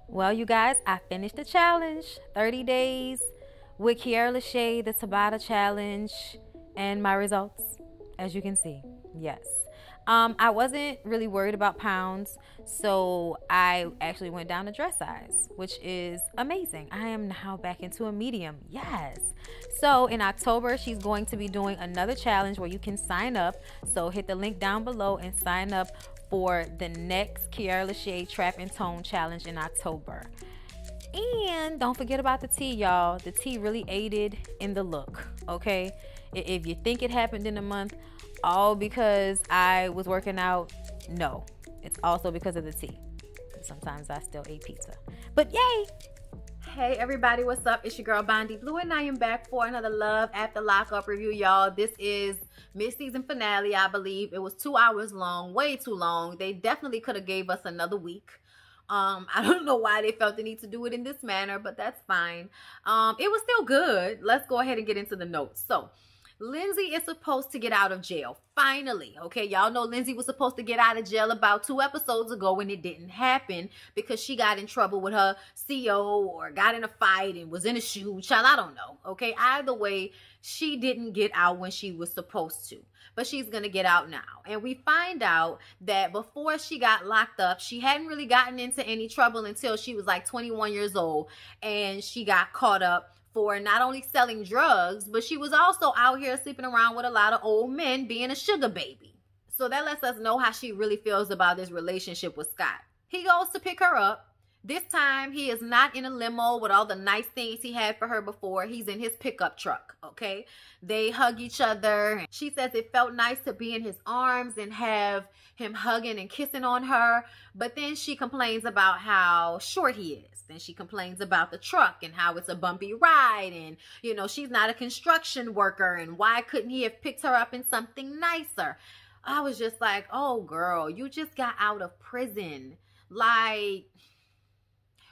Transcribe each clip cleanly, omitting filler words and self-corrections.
Well, you guys, I finished the challenge. 30 days with Kiara LASHAE, the Tabata challenge, and my results, as you can see. Yes. I wasn't really worried about pounds, so I actually went down to dress size, which is amazing. I am now back into a medium. Yes. So in October, she's going to be doing another challenge where you can sign up. So hit the link down below and sign up for the next Kiara LASHAE Trap and Tone challenge in October. And don't forget about the tea, y'all. The tea really aided in the look, okay? If you think it happened in a month, all because I was working out, no. It's also because of the tea. Sometimes I still ate pizza. But yay! Hey everybody, what's up? It's your girl Bondi Blue, and I am back for another Love After Lockup review, y'all. This is mid-season finale, I believe. It was 2 hours long, way too long. They definitely could have gave us another week. I don't know why they felt the need to do it in this manner, but that's fine. It was still good. Let's go ahead and get into the notes. So, Lindsay is supposed to get out of jail. Finally, okay? Y'all know Lindsay was supposed to get out of jail about 2 episodes ago, and it didn't happen because she got in trouble with her CO or got in a fight and was in a shoe. Child, I don't know, okay? Either way, she didn't get out when she was supposed to, but she's gonna get out now. And we find out that before she got locked up, she hadn't really gotten into any trouble until she was like 21 years old, and she got caught up for not only selling drugs, but she was also out here sleeping around with a lot of old men, being a sugar baby. So that lets us know how she really feels about this relationship with Scott. He goes to pick her up. This time, he is not in a limo with all the nice things he had for her before. He's in his pickup truck, okay? They hug each other. She says it felt nice to be in his arms and have him hugging and kissing on her. But then she complains about how short he is. Then she complains about the truck and how it's a bumpy ride. And, you know, she's not a construction worker. And why couldn't he have picked her up in something nicer? I was just like, oh, girl, you just got out of prison. Like,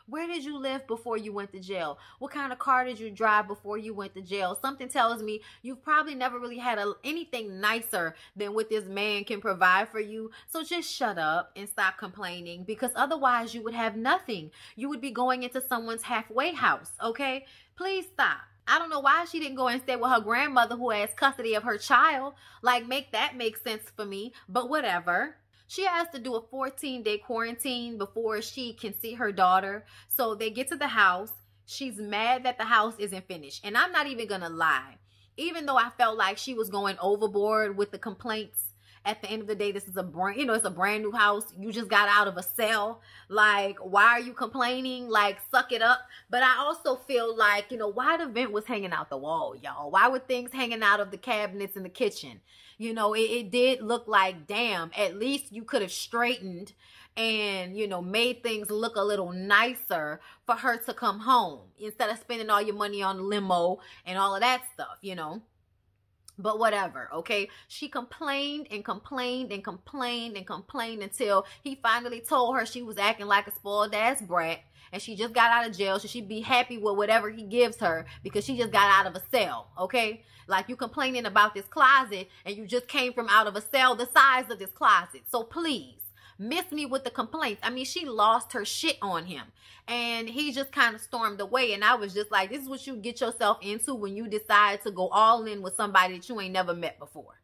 where did you live before you went to jail? What kind of car did you drive before you went to jail? Something tells me you've probably never really had anything nicer than what this man can provide for you. So just shut up and stop complaining, because otherwise you would have nothing. You would be going into someone's halfway house, okay? Please stop. I don't know why she didn't go and stay with her grandmother who has custody of her child. Like, make that make sense for me, but whatever. She has to do a 14-day quarantine before she can see her daughter. So they get to the house. She's mad that the house isn't finished. And I'm not even going to lie. Even though I felt like she was going overboard with the complaints, at the end of the day, this is it's a brand new house. You just got out of a cell. Like, why are you complaining? Like, suck it up. But I also feel like, why the vent was hanging out the wall, y'all? Why were things hanging out of the cabinets in the kitchen? It did look like, damn, at least you could have straightened and, made things look a little nicer for her to come home instead of spending all your money on limo and all of that stuff, But whatever, okay? She complained and complained and complained and complained until he finally told her she was acting like a spoiled ass brat and she just got out of jail, so she'd be happy with whatever he gives her because she just got out of a cell, okay? Like, you complaining about this closet and you just came from out of a cell the size of this closet. So please, miss me with the complaints. I mean, she lost her shit on him and he just kind of stormed away. And I was just like, this is what you get yourself into when you decide to go all in with somebody that you ain't never met before.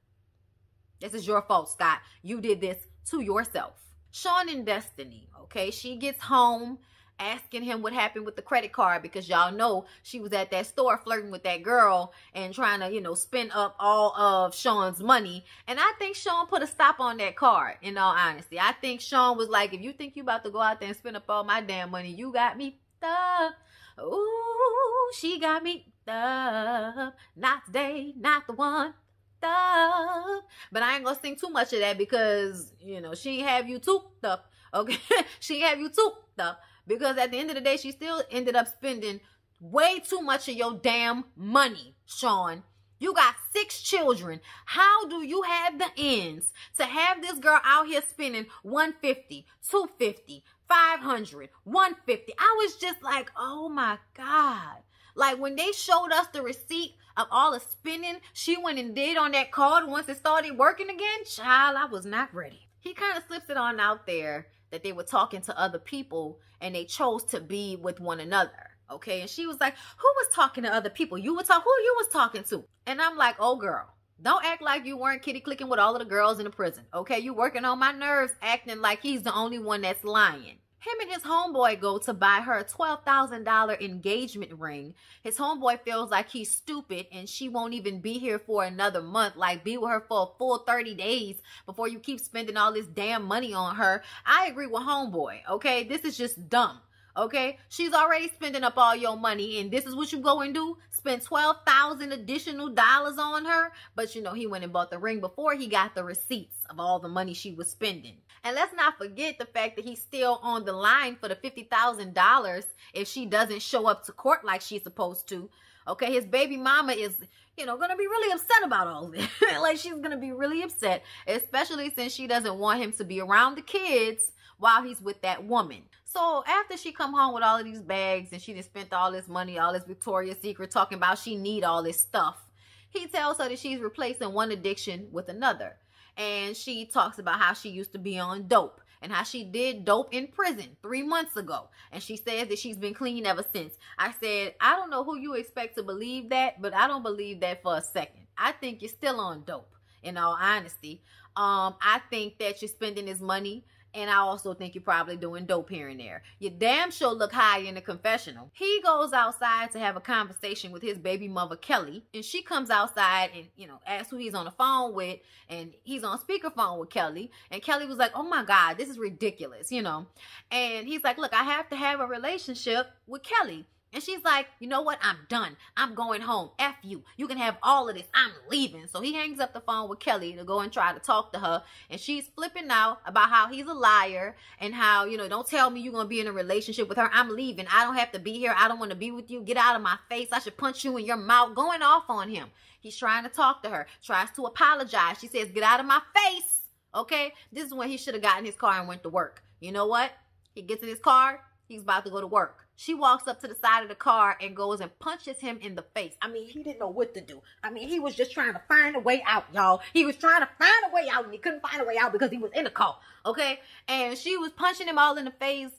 This is your fault, Scott. You did this to yourself. Sean and Destiny, okay? She gets home asking him what happened with the credit card because y'all know she was at that store flirting with that girl and trying to, spend up all of Sean's money. And I think Sean put a stop on that card, in all honesty. I think Sean was like, if you think you about to go out there and spend up all my damn money, you got me up. Ooh, she got me up. Not today, not the one. Up. But I ain't gonna sing too much of that because, she have you tooked up. Okay, she have you tooked up. Because at the end of the day, she still ended up spending way too much of your damn money, Sean. You got 6 children. How do you have the ends to have this girl out here spending $150, $250, $500, $150? I was just like, oh my God. Like, when they showed us the receipt of all the spending she went and did on that card once it started working again, child, I was not ready. He kind of slips it on out there that they were talking to other people and they chose to be with one another. Okay. And she was like, who was talking to other people? Who you was talking to? And I'm like, oh girl, don't act like you weren't kitty clicking with all of the girls in the prison. Okay. You working on my nerves, acting like he's the only one that's lying. Him and his homeboy go to buy her a $12,000 engagement ring. His homeboy feels like he's stupid and she won't even be here for another month. Like, be with her for a full 30 days before you keep spending all this damn money on her. I agree with homeboy, okay? This is just dumb, okay? She's already spending up all your money and this is what you go and do? Spend $12,000 additional dollars on her? But you know, he went and bought the ring before he got the receipts of all the money she was spending. And let's not forget the fact that he's still on the line for the $50,000 if she doesn't show up to court like she's supposed to. Okay, his baby mama is, you know, going to be really upset about all this. Like, she's going to be really upset, especially since she doesn't want him to be around the kids while he's with that woman. So after she come home with all of these bags and she just spent all this money, all this Victoria's Secret talking about she need all this stuff, he tells her that she's replacing one addiction with another. And she talks about how she used to be on dope and how she did dope in prison 3 months ago. And she says that she's been clean ever since. I said, I don't know who you expect to believe that, but I don't believe that for a second. I think you're still on dope, in all honesty. I think that you're spending his money. And I also think you're probably doing dope here and there. You damn sure look high in the confessional. He goes outside to have a conversation with his baby mother, Kelly. And she comes outside and, you know, asks who he's on the phone with. And he's on speakerphone with Kelly. And Kelly was like, oh my God, this is ridiculous, you know. And he's like, look, I have to have a relationship with Kelly. And she's like, you know what? I'm done. I'm going home. F you. You can have all of this. I'm leaving. So he hangs up the phone with Kelly to go and try to talk to her. And she's flipping out about how he's a liar and how, you know, don't tell me you're going to be in a relationship with her. I'm leaving. I don't have to be here. I don't want to be with you. Get out of my face. I should punch you in your mouth. Going off on him. He's trying to talk to her. Tries to apologize. She says, get out of my face. Okay? This is when he should have gotten his car and went to work. You know what? He gets in his car. He's about to go to work. She walks up to the side of the car and goes and punches him in the face. I mean, he didn't know what to do. I mean, he was just trying to find a way out, y'all. He was trying to find a way out and he couldn't find a way out because he was in the car, okay? And she was punching him all in the face.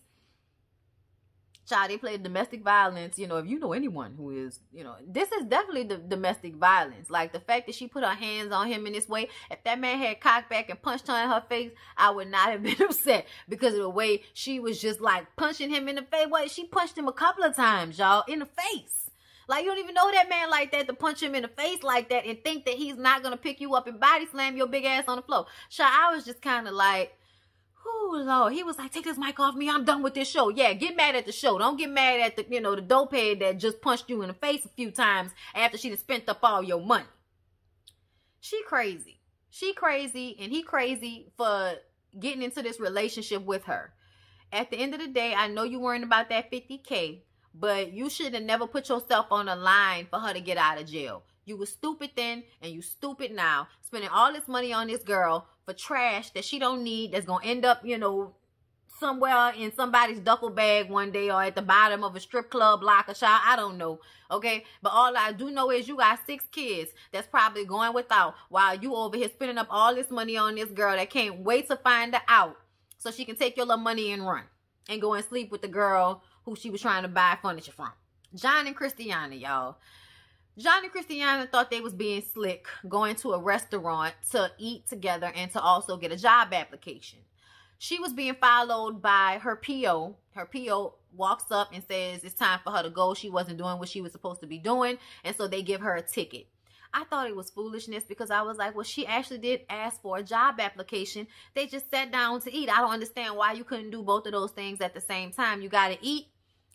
Child, they played domestic violence. You know, if you know anyone who is, you know, this is definitely the domestic violence. Like, the fact that she put her hands on him in this way, if that man had cocked back and punched her in her face, I would not have been upset because of the way she was just like punching him in the face. Well, she punched him a couple of times, y'all, in the face. Like, you don't even know that man like that to punch him in the face like that and think that he's not going to pick you up and body slam your big ass on the floor. Child, I was just kind of like, oh Lord. He was like, take this mic off me. I'm done with this show. Yeah, get mad at the show. Don't get mad at the, you know, the dope head that just punched you in the face a few times after she done spent up all your money. She crazy. She crazy and he crazy for getting into this relationship with her. At the end of the day, I know you worrying about that $50K, but you should have never put yourself on the line for her to get out of jail. You was stupid then and you stupid now. Spending all this money on this girl for trash that she don't need, that's going to end up, you know, somewhere in somebody's duffel bag one day or at the bottom of a strip club locker, child. I don't know, okay? But all I do know is you got 6 kids that's probably going without while you over here spending up all this money on this girl that can't wait to find her out so she can take your little money and run and go and sleep with the girl who she was trying to buy furniture from. John and Christiana, y'all. John and Christiana thought they was being slick, going to a restaurant to eat together and to also get a job application. She was being followed by her PO. Her PO walks up and says it's time for her to go. She wasn't doing what she was supposed to be doing, and so they give her a ticket. I thought it was foolishness because I was like, well, she actually did ask for a job application. They just sat down to eat. I don't understand why you couldn't do both of those things at the same time. You got to eat.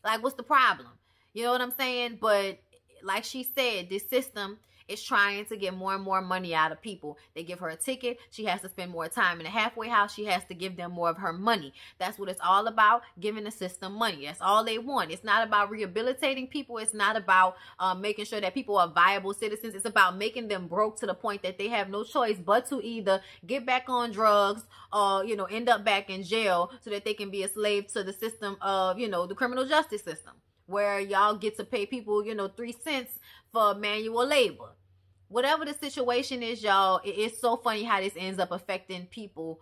Like, what's the problem? You know what I'm saying? But like she said, this system is trying to get more and more money out of people. They give her a ticket. She has to spend more time in the halfway house. She has to give them more of her money. That's what it's all about, giving the system money. That's all they want. It's not about rehabilitating people. It's not about making sure that people are viable citizens. It's about making them broke to the point that they have no choice but to either get back on drugs or, you know, end up back in jail so that they can be a slave to the system of, you know, the criminal justice system, where y'all get to pay people, you know, 3 cents for manual labor. Whatever the situation is, y'all, it's so funny how this ends up affecting people,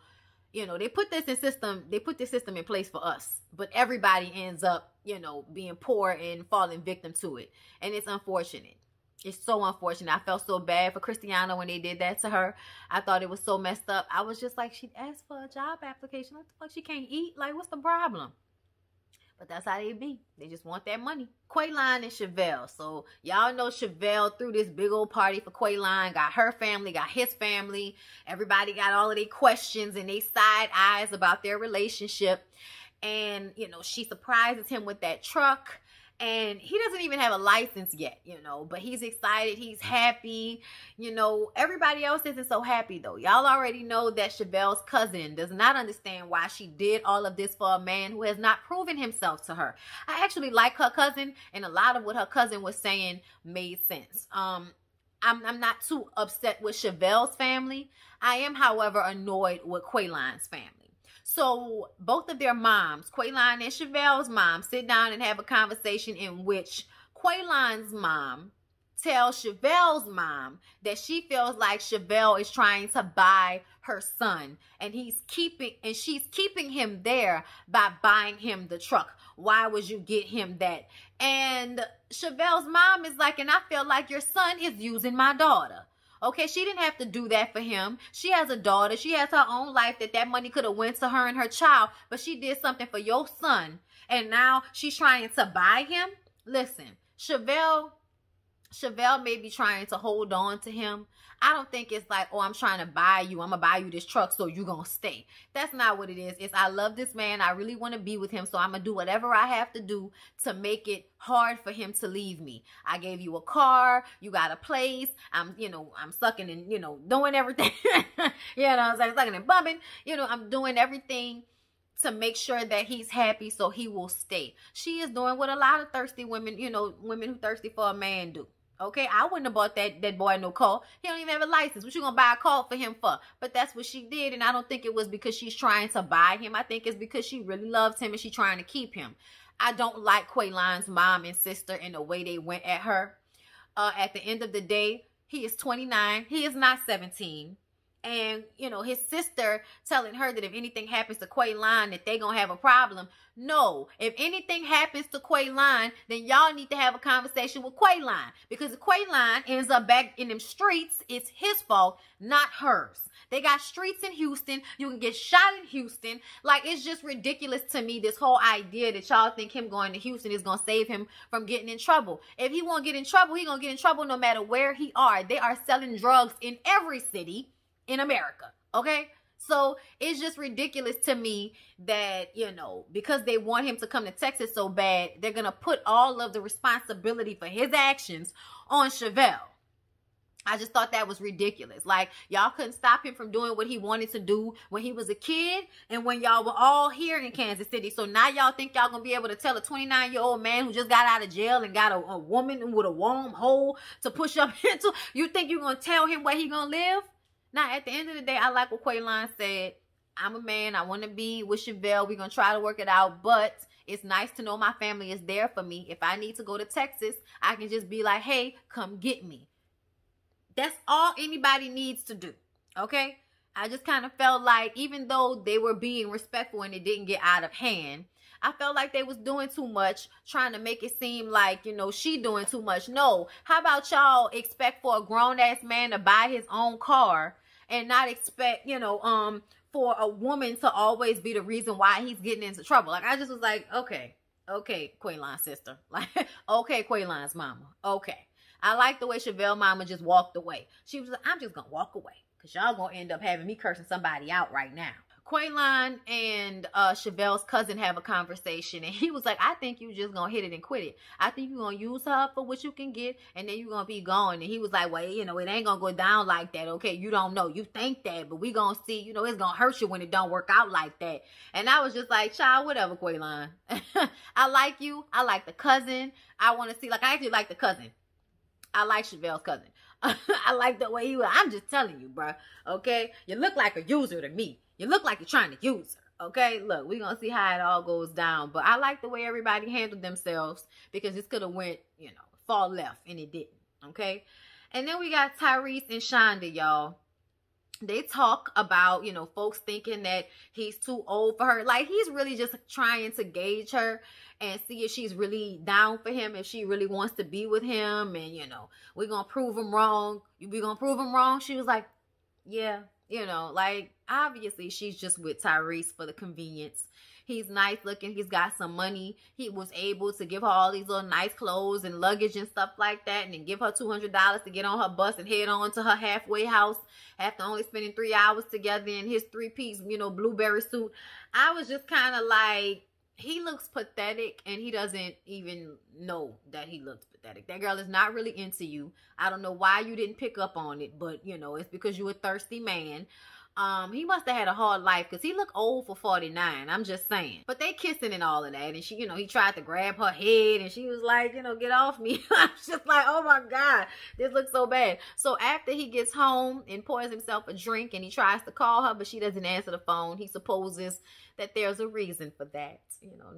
you know, they put this system in place for us, but everybody ends up, you know, being poor and falling victim to it. And it's unfortunate. It's so unfortunate. I felt so bad for Christiana when they did that to her. I thought it was so messed up. I was just like, she asked for a job application. What the fuck? She can't eat? Like, what's the problem? But that's how they be. They just want that money. Quayline and Chevelle. So y'all know Chevelle threw this big old party for Quayline. Got her family, got his family. Everybody got all of their questions and they side eyes about their relationship. And, you know, she surprises him with that truck. And he doesn't even have a license yet, you know, but he's excited. He's happy. You know, everybody else isn't so happy, though. Y'all already know that Chevelle's cousin does not understand why she did all of this for a man who has not proven himself to her. I actually like her cousin, and a lot of what her cousin was saying made sense. I'm not too upset with Chevelle's family. I am, however, annoyed with Quayline's family. So both of their moms, Quayline and Chevelle's mom, sit down and have a conversation in which Quayline's mom tells Chevelle's mom that she feels like Chevelle is trying to buy her son, and she's keeping him there by buying him the truck. Why would you get him that? And Chevelle's mom is like, and I feel like your son is using my daughter. Okay, she didn't have to do that for him. She has a daughter. She has her own life that money could have went to her and her child. But she did something for your son. And now she's trying to buy him. Listen, Chevelle may be trying to hold on to him. I don't think it's like, oh, I'm trying to buy you. I'm going to buy you this truck so you're going to stay. That's not what it is. It's I love this man. I really want to be with him. So I'm going to do whatever I have to do to make it hard for him to leave me. I gave you a car. You got a place. I'm sucking and, doing everything. I'm sucking and bumping. I'm doing everything to make sure that he's happy so he will stay. She is doing what a lot of thirsty women, women who thirsty for a man do. Okay, I wouldn't have bought that boy no car. He don't even have a license. What you gonna buy a car for him for? But that's what she did, and I don't think it was because she's trying to buy him. I think it's because she really loves him and she's trying to keep him. I don't like Quayline's mom and sister and the way they went at her. At the end of the day, he is 29. He is not 17. And, his sister telling her that if anything happens to Quayline, that they gonna have a problem. No, if anything happens to Quayline, then y'all need to have a conversation with Quayline. Because if Quayline ends up back in them streets, it's his fault, not hers. They got streets in Houston. You can get shot in Houston. Like, it's just ridiculous to me, this whole idea that y'all think him going to Houston is going to save him from getting in trouble. If he won't get in trouble, he going to get in trouble no matter where he are. They are selling drugs in every city in America, okay? So it's just ridiculous to me that, because they want him to come to Texas so bad, they're going to put all of the responsibility for his actions on Chevelle. I just thought that was ridiculous. Like, y'all couldn't stop him from doing what he wanted to do when he was a kid and when y'all were all here in Kansas City. So now y'all think y'all going to be able to tell a 29-year-old man who just got out of jail and got a woman with a warm hole to push up into, you think you're going to tell him where he going to live? Now, at the end of the day, I like what Quayline said. I'm a man. I want to be with Chevelle. We're going to try to work it out. But it's nice to know my family is there for me. If I need to go to Texas, I can just be like, hey, come get me. That's all anybody needs to do. Okay? I just kind of felt like even though they were being respectful and it didn't get out of hand, I felt like they was doing too much, trying to make it seem like, she doing too much. No. How about y'all expect for a grown-ass man to buy his own car and not expect, for a woman to always be the reason why he's getting into trouble? Like, I just was like, okay, Quayline's sister. Like, okay, Quayline's mama. Okay. I like the way Chevelle mama just walked away. She was like, I'm just going to walk away because y'all going to end up having me cursing somebody out right now. Quayline and Chevelle's cousin have a conversation, and he was like, I think you just gonna hit it and quit it. I think you're gonna use her for what you can get, and then you're gonna be gone. And he was like, well, it ain't gonna go down like that. Okay, you don't know. You think that, but we gonna see, it's gonna hurt you when it don't work out like that. And I was just like, child, whatever, Quayline. I like you. I like the cousin. I want to see, I actually like the cousin. I like Chevelle's cousin. I like the way he was. I'm just telling you, bro. Okay, you look like a user to me. You look like you're trying to use her, okay? Look, we're going to see how it all goes down. But I like the way everybody handled themselves because this could have went, far left, and it didn't, okay? And then we got Tyrese and Shonda, y'all. they talk about, folks thinking that he's too old for her. Like, he's really just trying to gauge her and see if she's really down for him, if she really wants to be with him. And, we're going to prove him wrong. We're going to prove him wrong. She was like, yeah, like, obviously she's just with Tyrese for the convenience. He's nice looking. He's got some money. He was able to give her all these little nice clothes and luggage and stuff like that, and then give her $200 to get on her bus and head on to her halfway house after only spending 3 hours together in his three-piece, blueberry suit. I was just kind of like, he looks pathetic, and he doesn't even know that he looks pathetic. That girl is not really into you. I don't know why you didn't pick up on it, but, it's because you're a thirsty man. He must have had a hard life, because he looked old for 49. I'm just saying. But they kissing and all of that. And she, he tried to grab her head, and she was like, get off me. I was just like, oh my God, this looks so bad. So after he gets home and pours himself a drink, and he tries to call her, but she doesn't answer the phone, he supposes that there's a reason for that.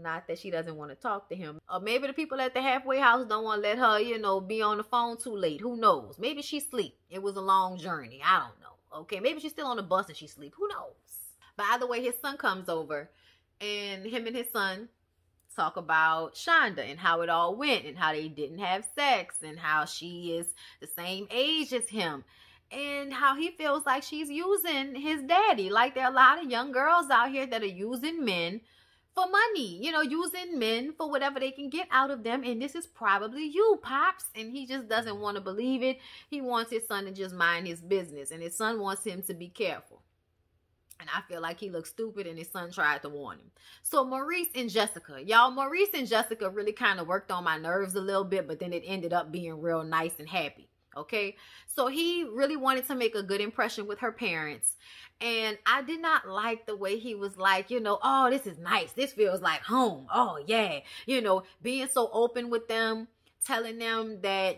Not that she doesn't want to talk to him. Or maybe the people at the halfway house don't want to let her, be on the phone too late. Who knows? Maybe she sleep. It was a long journey. I don't know. Okay, maybe she's still on the bus and she sleep. Who knows? By the way, his son comes over, and him and his son talk about Shonda and how it all went, and how they didn't have sex, and how she is the same age as him, and how he feels like she's using his daddy. Like, there are a lot of young girls out here that are using men for money, using men for whatever they can get out of them. And this is probably you, Pops. And he just doesn't want to believe it. He wants his son to just mind his business. And his son wants him to be careful. And I feel like he looks stupid, and his son tried to warn him. So Maurice and Jessica. Y'all, Maurice and Jessica really kind of worked on my nerves a little bit, but then it ended up being real nice and happy. Okay, so he really wanted to make a good impression with her parents. And I did not like the way he was like, oh, this is nice. This feels like home. Oh, yeah. Being so open with them, telling them that,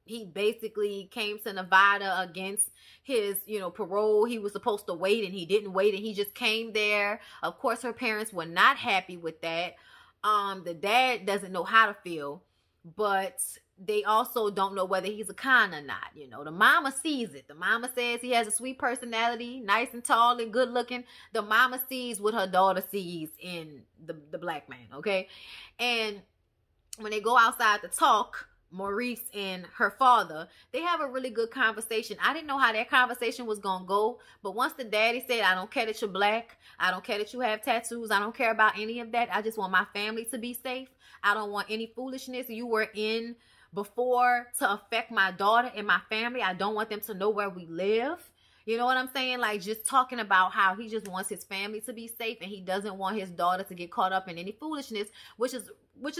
he basically came to Nevada against his, parole. He was supposed to wait, and he didn't wait, and he just came there. Of course, her parents were not happy with that. The dad doesn't know how to feel, but they also don't know whether he's a con or not. The mama sees it. The mama says he has a sweet personality, nice and tall and good looking. The mama sees what her daughter sees in the black man, okay? And when they go outside to talk, Maurice and her father, they have a really good conversation. I didn't know how that conversation was going to go, but once the daddy said, I don't care that you're black, I don't care that you have tattoos, I don't care about any of that, I just want my family to be safe. I don't want any foolishness you were in before to affect my daughter and my family. I don't want them to know where we live. You know what I'm saying? Like, just talking about how he just wants his family to be safe, and he doesn't want his daughter to get caught up in any foolishness, which is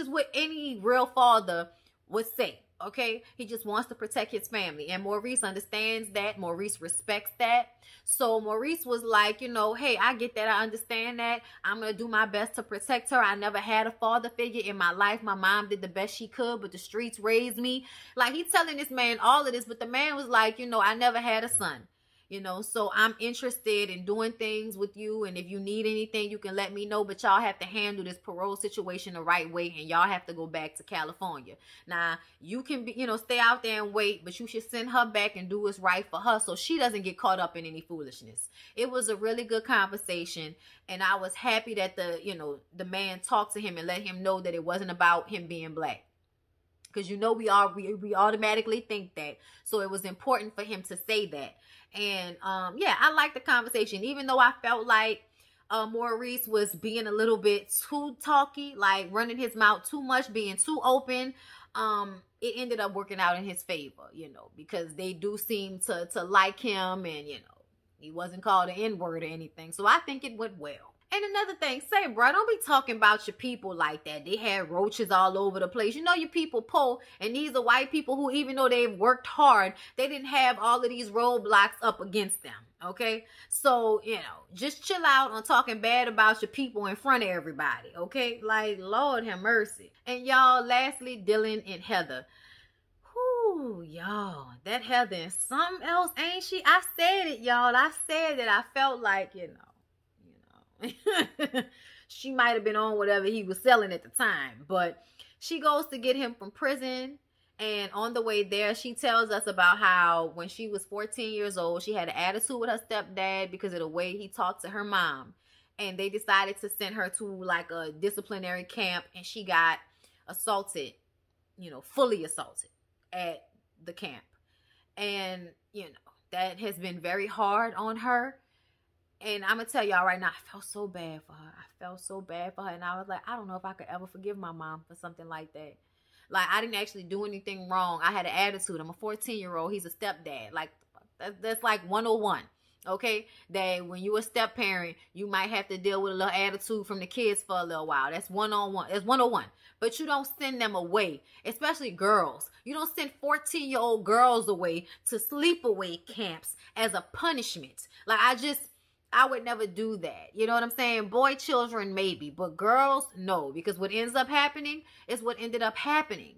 what any real father would say. Okay, he just wants to protect his family, and Maurice understands that. Maurice respects that. So Maurice was like, hey, I get that, I understand that, I'm gonna do my best to protect her. I never had a father figure in my life. My mom did the best she could, but the streets raised me. Like, he's telling this man all of this, but the man was like, I never had a son. So I'm interested in doing things with you, and if you need anything, you can let me know, but y'all have to handle this parole situation the right way, and y'all have to go back to California. Now, you can be, stay out there and wait, but you should send her back and do what's right for her so she doesn't get caught up in any foolishness. It was a really good conversation, and I was happy that the man talked to him and let him know that it wasn't about him being black. Because we automatically think that. So it was important for him to say that. And yeah, I liked the conversation, even though I felt like Maurice was being a little bit too talky, like running his mouth too much, being too open. It ended up working out in his favor, because they do seem to like him, and he wasn't called an N-word or anything. So I think it went well. And another thing, say, bro, don't be talking about your people like that. They had roaches all over the place. Your people poor, and these are white people who, even though they've worked hard, they didn't have all of these roadblocks up against them, okay? So, just chill out on talking bad about your people in front of everybody, okay? Like, Lord have mercy. And y'all, lastly, Dylan and Heather. Whoo, y'all, that Heather is something else, ain't she? I said it, y'all. I said that I felt like, she might have been on whatever he was selling at the time, but she goes to get him from prison, And on the way there, she tells us about how when she was 14 years old, she had an attitude with her stepdad because of the way he talked to her mom. And they decided to send her to like a disciplinary camp, and she got assaulted, you know, fully assaulted at the camp. And, you know, that has been very hard on her. And I'm going to tell y'all right now, I felt so bad for her. I felt so bad for her. And I was like, I don't know if I could ever forgive my mom for something like that. Like, I didn't actually do anything wrong. I had an attitude. I'm a 14-year-old. He's a stepdad. Like, that's like 101. Okay? That when you're a step parent, you might have to deal with a little attitude from the kids for a little while. That's 101. That's 101. But you don't send them away, especially girls. You don't send 14-year-old girls away to sleepaway camps as a punishment. Like, I would never do that. You know what I'm saying? Boy children, maybe. But girls, no. Because what ends up happening is what ended up happening.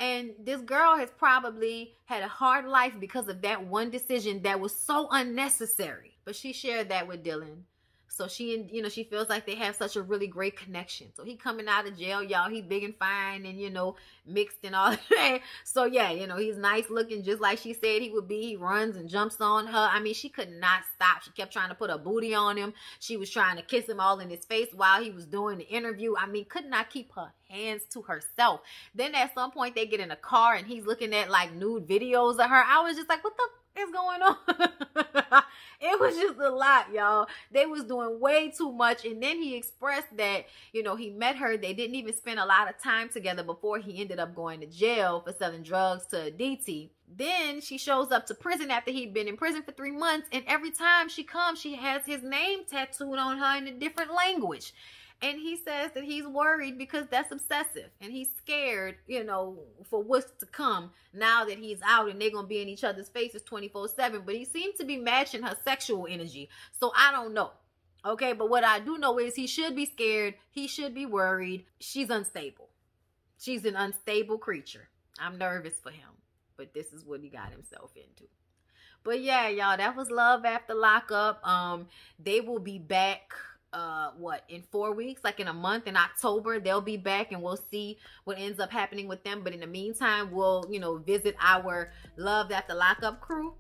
And this girl has probably had a hard life because of that one decision that was so unnecessary. But she shared that with Dylan. So she, you know, she feels like they have such a really great connection. So he coming out of jail, y'all. He big and fine and, you know, mixed and all that. So yeah, you know, he's nice looking just like she said he would be. He runs and jumps on her. I mean, she could not stop. She kept trying to put her booty on him. She was trying to kiss him all in his face while he was doing the interview. I mean, could not keep her hands to herself. Then at some point they get in a car and he's looking at like nude videos of her. I was just like, what the is going on? It was just a lot, y'all. They was doing way too much. And then he expressed that, you know, he met her. They didn't even spend a lot of time together before he ended up going to jail for selling drugs to DT. Then she shows up to prison after he'd been in prison for 3 months. And every time she comes, she has his name tattooed on her in a different language. And he says that he's worried because that's obsessive. And he's scared, you know, for what's to come now that he's out and they're going to be in each other's faces 24/7. But he seems to be matching her sexual energy. So I don't know. Okay, but what I do know is he should be scared. He should be worried. She's unstable. She's an unstable creature. I'm nervous for him. But this is what he got himself into. But yeah, y'all, that was Love After Lockup. They will be back in 4 weeks, like in a month, in October. They'll be back and we'll see what ends up happening with them. But in the meantime, we'll, you know, visit our Love After Lockup crew.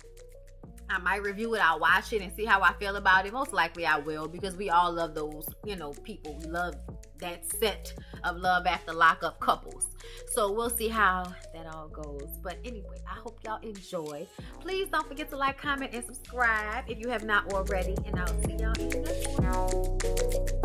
I might review it, I'll watch it and see how I feel about it. Most likely I will, because we all love those, you know, people. We love that set of Love After Lockup couples. So we'll see how that all goes. But anyway, I hope y'all enjoy. Please don't forget to like, comment, and subscribe if you have not already. And I'll see y'all in the next one.